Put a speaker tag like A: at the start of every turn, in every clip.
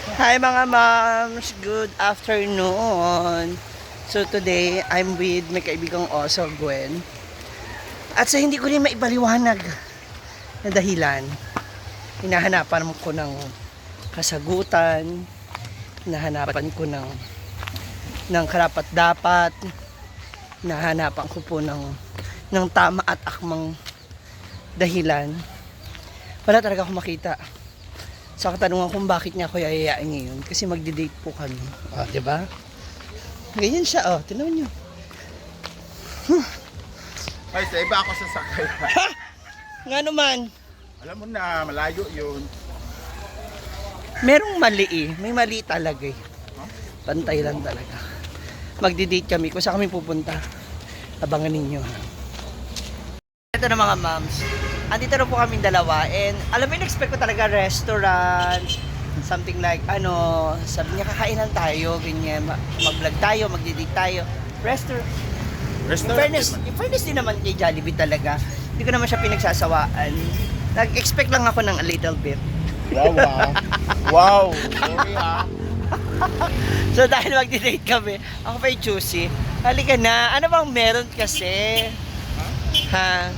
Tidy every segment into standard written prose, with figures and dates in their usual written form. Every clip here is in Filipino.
A: Hi mga moms, good afternoon. So today, I'm with my kaibigang Oso, Gwen. At sa hindi ko rin maipaliwanag na dahilan, hinahanapan ko ng kasagutan, hinahanapan ko ng karapat-dapat, hinahanapan ko po ng tama at akmang dahilan. Wala talaga akong makita. Sa katanungan kung bakit niya ako yayayain ngayon, kasi magde-date po kami. Ah, di ba? Ganyan siya, oh. Tingnan niyo.
B: Ay, sa iba ako sasakay.
A: Ha! Nga naman.
B: Alam mo na, malayo yun.
A: Merong mali eh. May mali talaga eh. Pantay lang talaga. Magde-date kami. Kung saan kami pupunta, abangan ninyo. Ito na mga moms. Andito na po kami dalawa. And alam mo, in-expect ko talaga restaurant. Something like, sabi niya kakainan tayo, ganyan. Mag-vlog tayo, magde-date tayo. Restaurant. In fairness din naman kay Jollibee talaga. Hindi ko naman siya pinagsasawaan. Nag-expect lang ako ng a little bit.
B: Wow, wow. Sorry ah.
A: So dahil magdi-date kami, ako pa yung choosy. Halika na, ano bang meron kasi? Ha?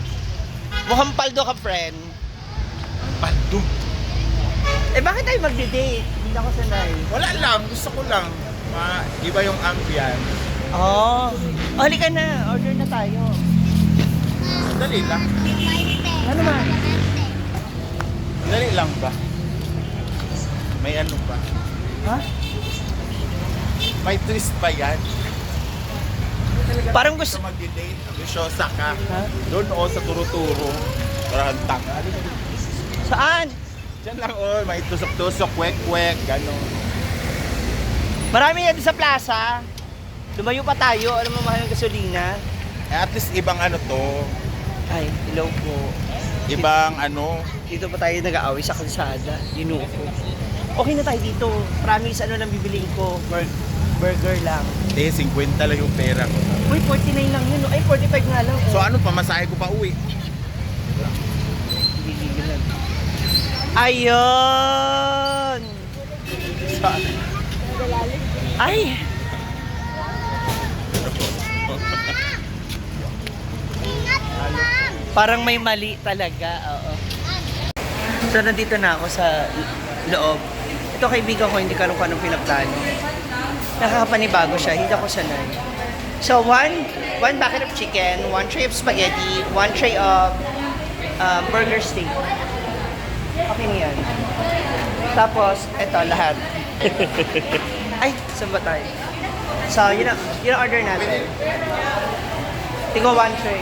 A: Mukhang paldo ka, friend.
B: Paldo.
A: Eh bakit tayo magdi-date? Hindi ako sanay.
B: Wala lang, gusto ko lang. Iba yung ambience.
A: Oh, halika na, order na tayo.
B: Dali lang.
A: Ano naman?
B: Dali lang ba? May ano ba?
A: Ha?
B: May twist pa yan.
A: Parang gusto...
B: Magdi-date, ambisyosa ka.
A: Ha?
B: Doon o sa turo-turo. Tarantang.
A: Saan?
B: Diyan lang may tusok-tusok, kwek-kwek, gano'n.
A: Marami yan sa plaza. Lumayo pa tayo, alam mo mahal ng gasolina.
B: At least ibang ano to.
A: Ay, hello po.
B: Ibang ano.
A: Dito pa tayo nag-aaway sa kalsada. Ginuko. Okay na tayo dito. Promise, lang bibiling ko. Burger lang.
B: 50 lang yung pera ko.
A: Uy, 49 lang yun. Ay, 45 nga lang.
B: So ano, pamasahe ko pa uwi.
A: Gigilan. Ayun! Ay! Parang may mali talaga, oo. So, nandito na ako sa loob. Ito kaibigan ko, hindi ko alam kung anong pinaplano. Nakakapanibago siya, hindi ako sanay. So, one bucket of chicken, one tray of spaghetti, one tray of burger steak. Okay na yan. Tapos, ito, lahat. Ay, saan ba tayo? So, yun ang order natin. Tingnan one tray.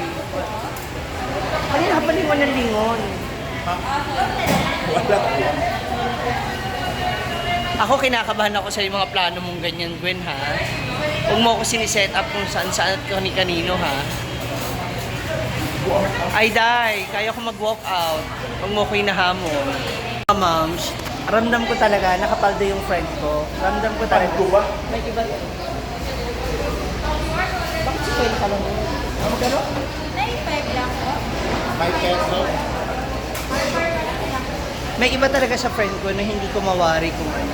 A: Ay, nakapalingon ng lingon.
B: Wala.
A: Ako, kinakabahan ako sa mga plano mong ganyan, Gwen, ha? Huwag mo ako siniset up kung saan-saan at kani-kanino, ha? Ay, day, kaya ko mag-walk out. Huwag mo ko hinahamon. Moms, ramdam ko talaga, nakapaldo yung friend ko. Ramdam ko talaga.
B: Paldo ba?
A: May iba. Bakit si Ken ka lang yun? Ano gano'n?
B: May peso.
A: May iba talaga sa friend ko na hindi ko mawari kung ano.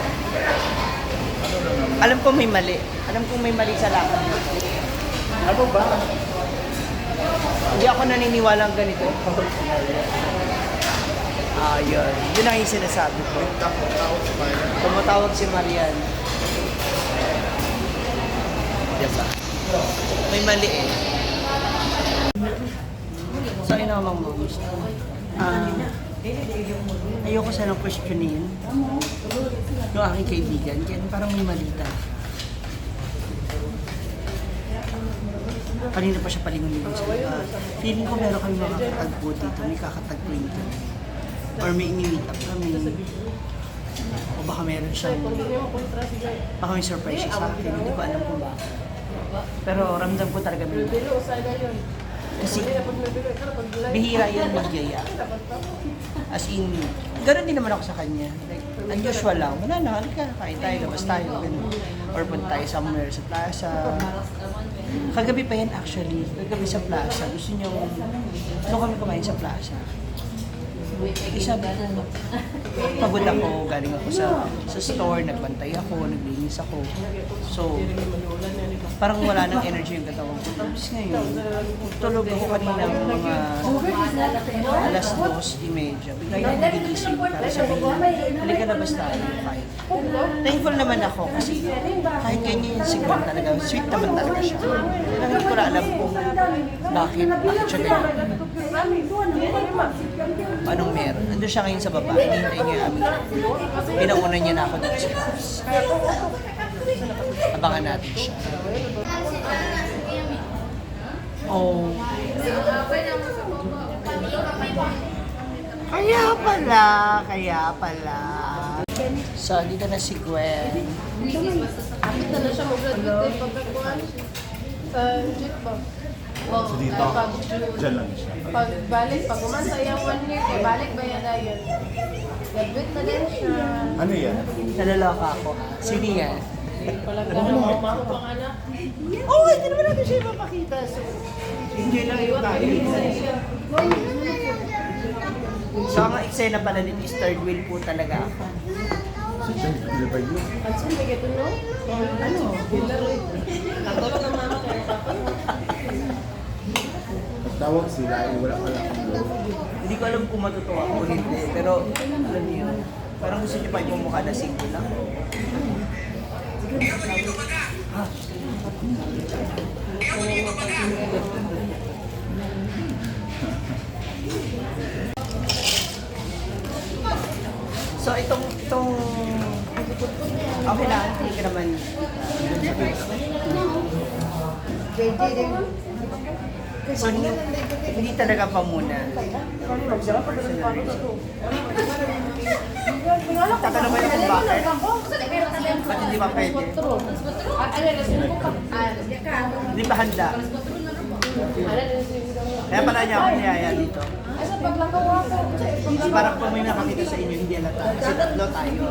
A: Alam ko may mali. Alam ko may mali sa lakad.
B: Ano ba?
A: Hindi ako naniniwalang ganito. Ayun. Yun ang yung sinasabi ko. Tumatawag si Marian. Diba? May mali eh. So, yun ang mga moms. Ayoko sanang questionin yung aking kaibigan. Kaya parang may malita. Kanina pa siya palingon-lingon sa feeling ko meron kami makakatagpo dito. May kakatagpuin ko. Or may ini-meet up kami. O baka meron siyang... Baka may surprise siya sa akin. Hindi ko alam kung bakit. Pero ramdam ko talaga may kasi bihira yan magyaya. As in, ganoon din naman ako sa kanya. Like, unusual lang. Wala na, halika, kain tayo, labas tayo. Ganun. Or punta tayo somewhere sa plaza. Kagabi pa yan actually. Kagabi sa plaza. Gusto niyo, doon kami kumain sa plaza. Eh, sabi ko, pagod ako, galing ako sa store, nagbantay ako, naglinis ako. So, parang wala nang energy yung katawan ko. Tapos ngayon, tulog ako kanina mga alas 2:30. Bigla yung gigising para sabihin, halika labas tayo, kahit. Thankful naman ako kasi kahit ganyan yung siguro talaga, sweet naman talaga siya. Lang hindi ko na alam kung bakit siya ganyan. Anong meron? Nandun siya ngayon sa baba, hinihintay niya yung aming pinauna niya na ako dito sa house. Abangan natin siya. Oh. Kaya pala. So, dito na si Gwen.
C: Nakita na siya mag-graduate pagkakuhan sa jeep ba?
B: So dito, dyan lang siya.
C: Pagbalik, pag umasa yung 1 year, kaya balik ba yan dahil? Graduate na din siya.
B: Ano yan?
A: Nalaloka ako ha. Sino yan?
C: Walang gano'n, mamaho pang anak.
A: Oh, hindi naman natin siya mapakita. So, enjoy lang yung tayo. So, ang eksena pala nito is third wheel po talaga ako.
B: Ano ba yun?
C: Anson, may gato no? Ano? Katulog ng mama kaya papa.
B: Tawag sila, wala pa lang ang loob.
A: Hindi ko alam kung matutuwa ako o hindi. Pero, alam niyo, parang gusto niyo pa yung mukha na single lang. So itong okay lang, hindi ka naman so hindi talaga pa muna. Tatanong kayo kung bakit? Ba't hindi pa pwede? Hindi pa handa. Kaya pala niya ako niyaya dito. Parang kung may nakakita sa inyo, hindi alata. Kasi tatlo tayo.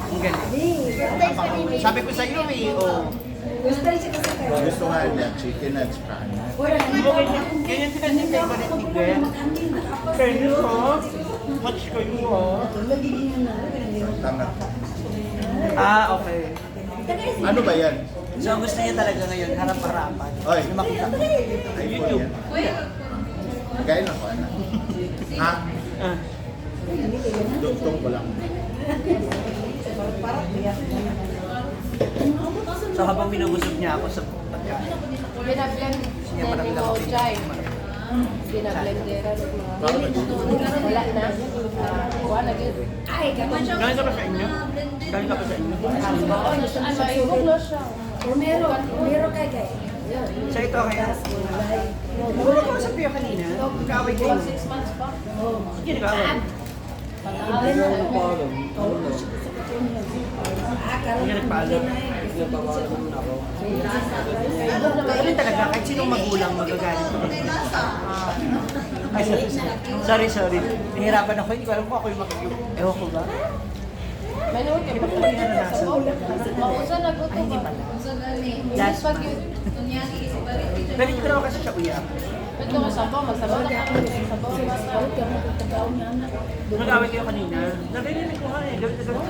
A: Ang galing. Sabi ko sa iyo oh.
B: Gusto nga niya, chicken at saka ano.
A: Ganyan sila yung favorite ni Gwen. Kaya ko, watch ko yun
B: Tanga.
A: Okay.
B: Ano ba yan?
A: So gusto niya talaga ngayon, harap-harapan.
B: Oy.
A: Yung makita ko.
B: iPhone yan. Kaya lang ko, ano? Ha?
A: Ah.
B: Duktong ko lang.
A: So habang binubusog niya ako sa pagkain,
C: Binablend
A: niya
C: na
A: marami
C: ni
A: lang
C: Mo
A: ako
C: Jai. Binablendera ng mga...
B: Bakit nandito?
C: Wala na. Wala na yun.
A: galing ka pa sa inyo? Galing ka pa sa inyo?
C: Maibog na siya.
D: Meron kay kay.
A: So ito kaya, wala ko sa piyo kanina, kaaway kayo.
C: 6 months pa.
A: Sige, nag-aaway. Hindi ka nagpaalam. Ganun talaga, kahit sinong magulang magagalit ko. Ay, sorry. Nahirapan ako, hindi ko alam kung ako yung makikip. Ewan ko ba?
C: May naman kayo.
A: Ba't ko ba yung naranasan?
C: Mausa na ko
A: Ay, hindi pala.
C: Last pag yun.
A: Galit ko naman kasi siya uyak.
C: Ito nga sabaw, magsabaw na kami. Sabaw na basta.
A: Nag-away kayo kanina. Narinig ko nga eh, galit na galit ko.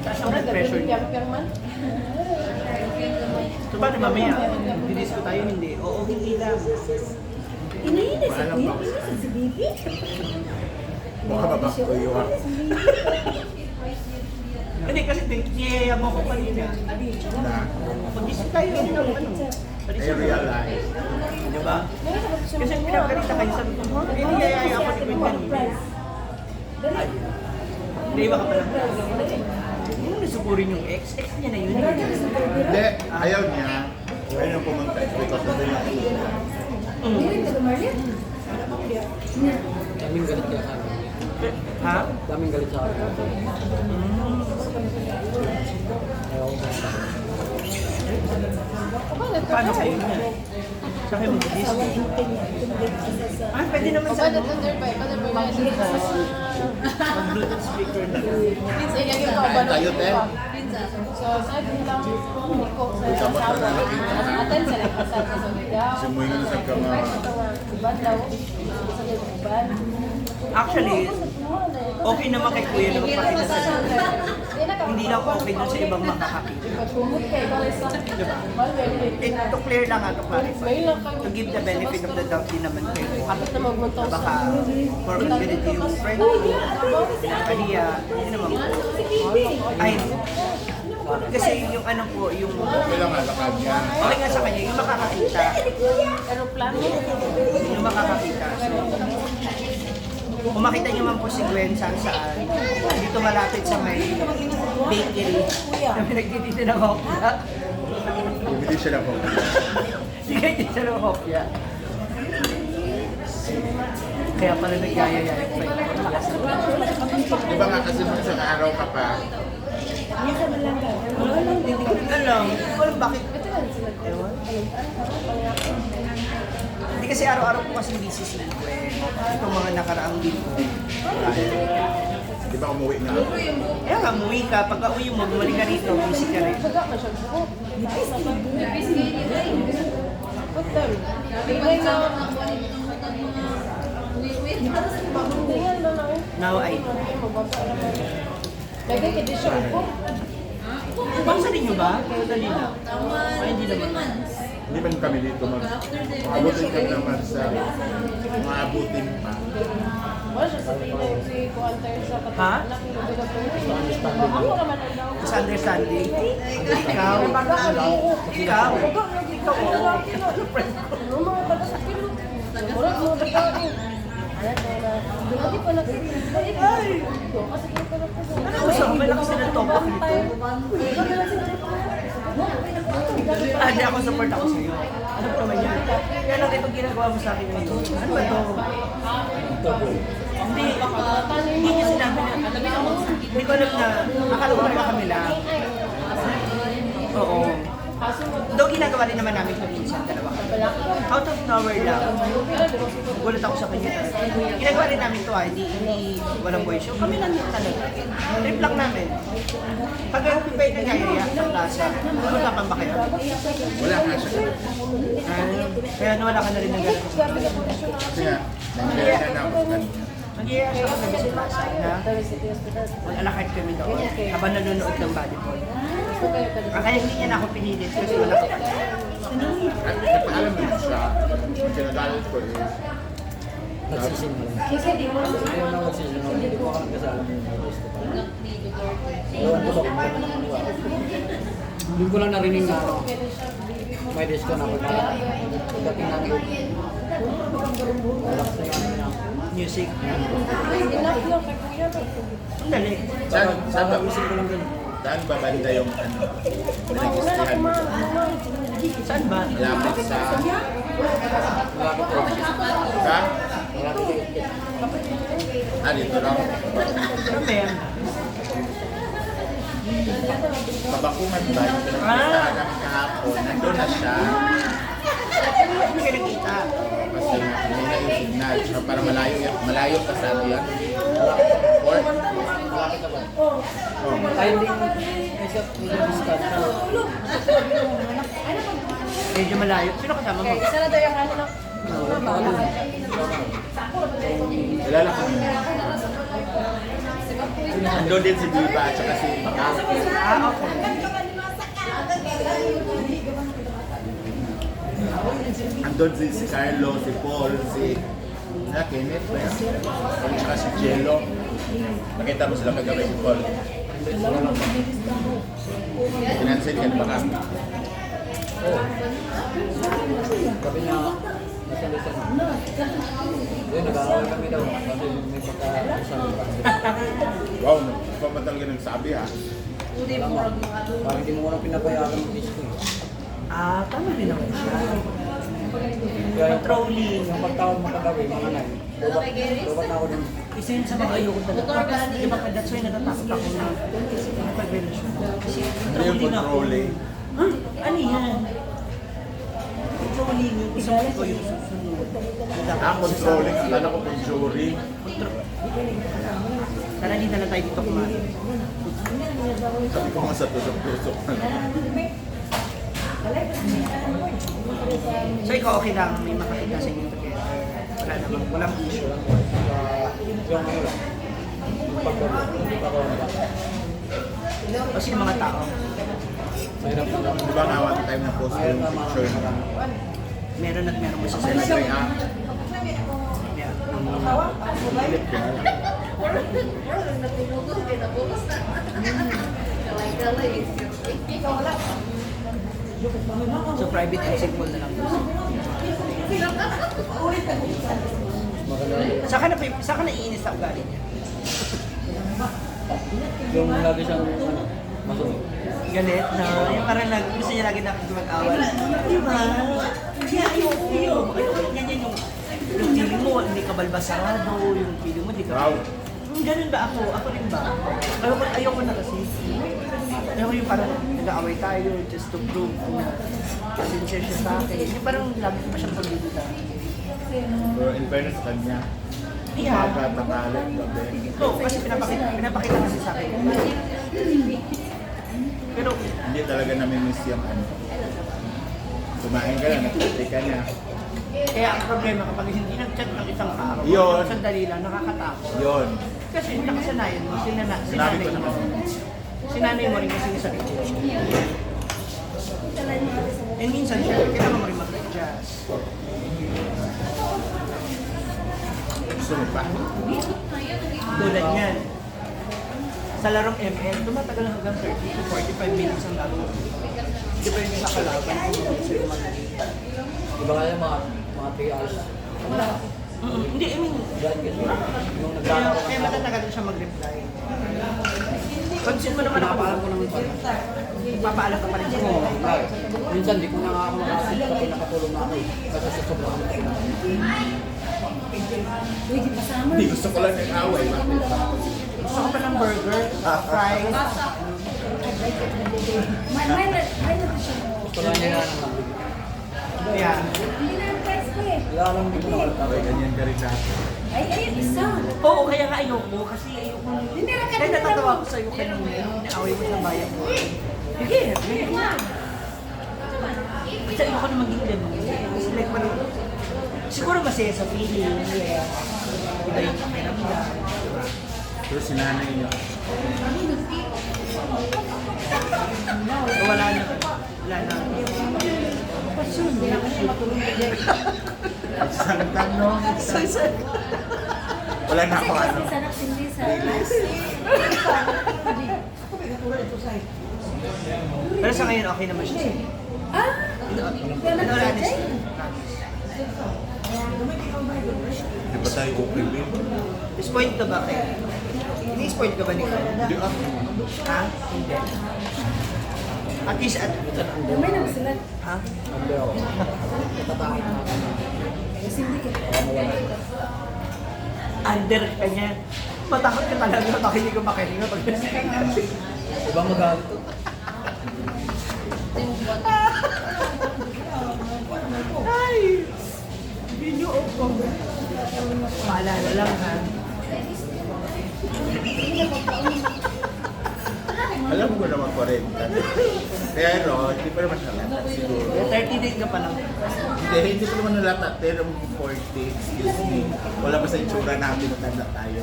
A: Taas ang blood pressure niya.
C: Piyang man.
A: So paano mamaya? Dinis ko tayo, hindi. Oo, hindi lang.
D: Inayin sa kuya, sa bibi.
B: Baka babak ko yun.
A: Hindi kasi niyaya mo ko kanina.
B: Na,
A: Mag-isip tayo ng ano.
B: I realize.
A: Diba? Kasi pinagkalita kayo sabi ko, hindi niyayaya ako ni Queen kanina. Ay, naiwa ka pala. Yung nasupurin yung ex niya na yun.
B: Hindi, ayaw niya. Ayaw yung pumunta because of the
E: Daming galit kaya sa akin.
A: Ha?
E: Daming galit sa akin. Ayaw ko sa
A: Paano kayo niya? Sa kayo mag-Disney? Ah, pwede naman sa ano? Mag-Bluetooth speaker na.
B: Tayo, Ten.
C: So, sabi lang ko sa asawa, attend sila sa video.
B: Simuhin nga sa kama.
C: Ibad daw.
A: Actually, okay naman kay Kuya na magpakita sa inyo. Hindi lang okay dun sa ibang makakakita. Diba? To clear lang to clarify. To give the benefit of the doubt din naman kay Kuya. Baka for convenience yung friend ko, kaya, hindi naman po. Ay, kasi yung ano po, yung
B: Okay lang alakad niya.
A: okay nga sa kanya, yung makakakita.
C: Aeroplano.
A: Yung makakakita. So, kung makita niyo man po si Gwen saan, dito malapit sa may bakery na pinagtitinda ng hopya.
B: Bumili siya ng hopya.
A: Hindi siya ng hopya. Kaya pala nagyayaya yung friend ko. Lakas na ba?
B: Diba nga kasi nung isang araw ka pa,
A: Alam, hindi ko alam bakit. Ewan. Hindi kasi araw-araw po kasi busy si Gwen. Itong mga nakaraang linggo.
B: di ba umuwi nga ako?
A: Kaya nga, umuwi ka. Pag uwi mo, bumalik ka rito, busy ka rin.
C: Put them. Tingnan na. Tingnan na lang.
A: Now I know.
C: Lagay ka di siya upo.
A: Bangsa ninyo ba? Kayo kanina? Ay, hindi naman.
B: Hindi man kami dito mag-abutin kami naman sa maabutin pa.
C: Wala siya sa pinay si Kuanter sa
A: Ha?
C: katanak ni Lubiga po. Ako naman ang daw.
A: Misunderstanding? Ikaw? Ikaw?
C: Ano mga taga sa kilo? Murag mo taga ni. Alat na na. Dati pa nagsisimay. Ay! Kasi yung pala ko.
A: Ano gusto mo? Malakas sila topak nito. Hindi ako support ako sa'yo. Ano pa naman yan? Kaya lang itong ginagawa mo sa akin ngayon. Ano ba to? Hindi. Hindi niya sinabi na. Hindi ko alam na. Akala ko talaga kami lang. Oo. Though ginagawa rin naman namin ito minsan, dalawa kami. Out of nowhere lang. Gulat ako sa kanya talaga. Ginagawa rin namin ito hindi walang voice show. Kami lang din talaga. Trip lang namin. Pag pa yung nagayaya sa plaza, usapan ba kayo?
B: Wala nga siya.
A: Kaya nawala ka na rin ng gano'n.
B: Kasi nga, nangyayari na ako kanina.
A: Nagyayaya siya kami sa plaza na mag-alakad kami doon habang nanonood ng volleyball. Kaya hindi niya na ako pinilit kasi wala ko.
B: At nagpaalam naman siya. Ang sinagalit ko is,
E: Nagsisinungaling. Ayaw na magsisinungaling. Hindi ko alam kasi alam mo yung gusto pa. Ewan ko ba kung ano nangyari. Hindi ko lang narinig na may disco na pag pagdating namin. Relax na namin na.
A: Music.
C: Enough lang kay Kuya.
A: Ang dali.
B: saan ba,
E: Isip ko lang din.
B: saan ba banda yung ano, pinag-istihan mo?
A: Saan ba?
B: Malapit sa,
E: Malapit ko.
B: ka?
E: Malapit ko.
B: Dito lang.
A: Ano ba yan?
B: Mabakungan ba? Yung pinag-istihan namin kahapon, nandun na siya.
A: Hindi ka nakita.
B: Kasi hindi na yung signal. So, para malayo pa sa atin yan. Or,
E: Malapit ka ba?
B: oh,
E: Tayo din isa discount ka.
A: Medyo malayo. Sino kasama mo?
C: Isa na daw yung ano na.
B: kilala ko din. Nandun din si Diva at saka si Kang.
A: Okay.
B: Andun si Carlo, si Paul, si Kenneth ba yan? At saka si Jello. Nakita mo sila kagabi si Paul. Pinansin ka ba kami?
E: Sabi niya, nasa lisan na. Yun, nag-aaway kami daw. Kasi may pagka-isang
B: Wow, nagpamatal ka nagsabi ha.
E: parang hindi mo ko lang pinapayagan ng disco eh.
A: Tama din naman siya.
E: Kaya
A: Controlling.
E: yung pagtawag mo kagabi, mga nai. Lubat na ako din.
A: Isa yun sa mga ayoko talaga. Di ba, that's why natatakot ako na pag-relasyon. Kasi
B: Ano yung
A: controlling ako.
B: controlling?
A: Ano yan? Controlling yung gusto ko yung susunod.
B: Controlling. Akala ko kung jury.
A: Tara, hindi na tayo dito kumain.
B: Sabi ko nga sa tusok-tusok.
A: So ikaw okay lang, may makakita sa inyo together. Wala naman, walang issue.
E: Yung ano lang. Yung pagkaroon.
A: Kasi yung mga tao,
E: Mahirap na lang.
B: Di ba nga one time na post ko yung picture na
A: meron at meron mo sa
B: Sir
A: cellphone.
B: Andrea?
A: Yeah. So private and simple na lang. Saka na iinis sa ugali niya.
E: Yung lagi siyang ano, masungit.
A: Galit na, yung parang gusto niya lagi nakikipag-awal. Diba? Ayoko, ganyan yung feeling mo, hindi ka balbasarado, yung feeling mo, hindi ka...
B: Wow.
A: Ganun ba ako? Ako rin ba? Ayoko na kasi. Ayoko yung parang nag-aaway tayo just to prove na sincere siya sa akin. Yung parang lagi ko pa siyang pagbibita.
B: Pero in fairness sa kanya,
A: Yeah.
B: tanghali, gabi.
A: Oo, kasi pinapakita kasi sa akin. Pero,
B: Hindi talaga namimiss yung ano. Kumain ka na, nagtati ka na.
A: kaya ang problema kapag hindi nag-chat ng isang araw,
B: Yun.
A: sandali lang, nakakatakot.
B: Yun.
A: Kasi nakasanayan mo,
B: Sinabi ko naman.
A: Sinanay mo rin kasi yung sarili mo. And minsan, syempre, kailangan mo rin mag-adjust.
B: Gusto mo pa?
A: Tulad niyan. Sa larong ML, tumatagal hanggang 30 to 45 minutes ang laro. Depende sa kalaban kung gusto yung mag-game.
E: Iba kaya mga 3 hours.
A: Hindi, I mean,
E: Dahil kasi yung
A: kaya
E: nagkakaroon ng
A: matatagal siya mag-reply. Pansin mo naman ako,
E: Pinapaalam ko naman pala.
A: papaalam ka pa rin sa
E: Oo,
A: mga.
E: right. Minsan di ko na nga ako makasip kasi nakatulong na ako eh. Kasi sa sobrang ako na.
D: Uy, di pasama.
B: Hindi, gusto ko lang ng away.
A: Gusto ko pa ng burger, fries.
D: May na siya.
E: Gusto lang niya na lang.
A: Yeah.
D: Hindi na ang price ko eh.
E: Wala lang dito na wala
B: Okay, ganyan ka rin dati.
D: Ay, isa.
A: Oo, kaya nga ayoko kasi ayoko.
D: Hindi na
A: Kaya natatawa ko sa'yo kanina, nung naaway mo sa bayan mo. Sige, sige nga. Kasi ayoko na maging ganun. Kasi like parang, siguro masaya sa feeling. Iba yung pakiramdam.
B: Pero sinanay niyo.
A: So wala na. Wala na.
D: Hindi na kasi matulong ka dyan.
B: Isang tanong. Wala na ako ano.
D: Kasi sarap hindi sa...
A: Pero sa ngayon, okay naman siya sa'yo.
D: Ah! Wala
A: Wala
D: na
A: na
D: siya.
A: siya.
B: Di ba tayo okay, babe?
A: Spoiled ka ba kayo? Ini-spoiled ka ba ni Kyle?
B: Hindi ah.
A: Ha? Hindi. At least,
D: Gamay na ba sila?
A: ha?
E: Hindi ako. Natatakot na ako.
D: Kasi hindi ka.
E: Baka mawala.
A: Under ka niya. Matakot ka talaga. Makinig ka makinig. Pag
E: Ibang magalit to.
A: ay! Video ako. Paalala lang ha.
B: Alam ko naman 40. Pero, hindi pa naman halata siguro.
A: 30 days ka pa lang.
B: Hindi pa naman halata. Pero 40, excuse me. Wala pa sa itsura natin na tanda tayo.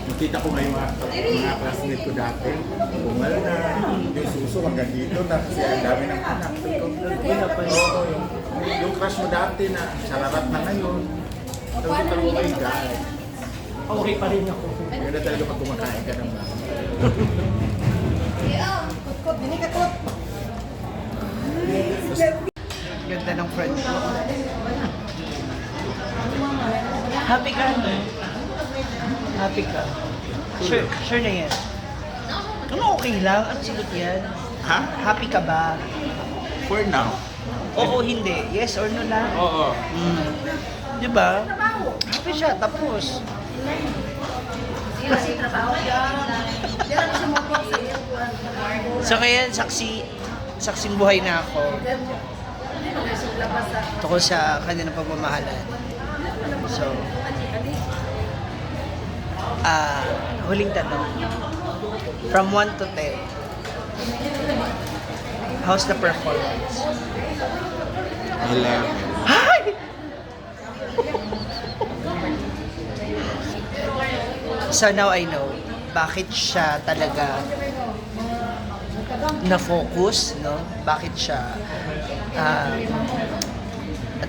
B: Nakita ko ngayon mga classmate ko dati. Bumal na. Yung suso hanggang dito na kasi ang dami ng anak. Oo, yung crush mo dati na sararat na ngayon. Sabi ko, oh my God.
A: Okay pa rin ako.
B: Yun na talaga pag kumakain ka ng mga.
A: Ganda ng friend ko. Happy ka? Happy ka? Sure na yan. Ano okay lang? Ano sagot yan?
B: Ha?
A: Happy ka ba?
B: For now?
A: Oo, hindi. Yes or no lang?
B: Oo.
A: Di ba? Happy siya, tapos. So kaya saksing buhay na ako. Tungkol sa kanilang pagmamahalan. So, huling tanong. From 1 to 10, how's the performance?
B: 11.
A: Hi! So now I know bakit siya talaga na-focus, no? Bakit siya ang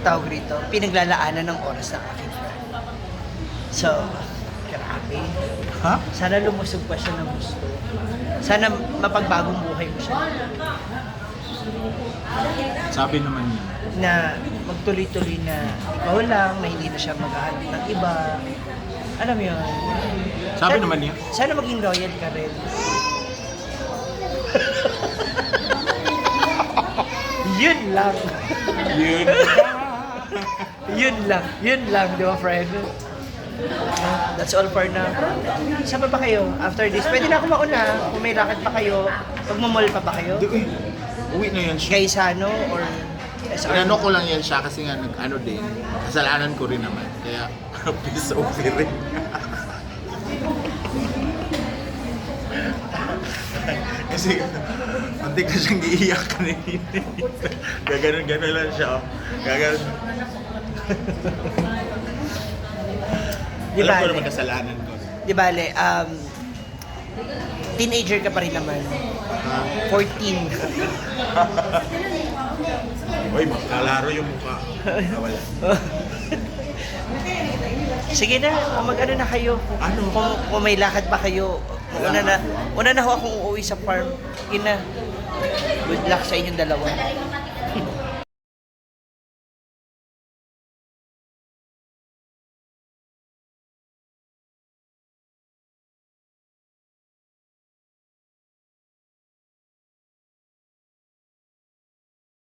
A: tawag rito, pinaglalaanan ng oras ng aking friend. So, grabe.
B: Ha?
A: Sana lumusog pa siya ng gusto. Sana mapagbagong buhay mo siya.
B: Sabi naman niya.
A: Na magtuloy-tuloy na ikaw lang, na hindi na siya maghahanap ng iba. Alam mo yun?
B: Sabi naman niya.
A: Sana maging loyal ka rin. Yun lang.
B: Yun.
A: Yun lang, di ba, friend? That's all for now. Saan pa ba kayo? After this, pwede na ako mauna. Kung may lakad pa kayo, magmamall pa ba kayo?
B: Uwi na yan siya.
A: Kay Sano or SR?
B: Inano ko lang yan siya kasi nga ano din. Kasalanan ko rin naman. Kaya please okay rin. Kasi hindi ka siyang iiyak kanina. Gaganon-ganon lang siya. Gaganon.
A: Di
B: Alam
A: ba?
B: ko naman kasalanan ko.
A: Di bale, teenager ka pa rin naman. 14.
B: Uy, makalaro yung mukha. Wala.
A: Sige na, mag-ano na kayo.
B: Ano?
A: Kung may lakad pa kayo, una na ho akong uuwi sa farm. Sige na. Good luck sa inyong dalawa.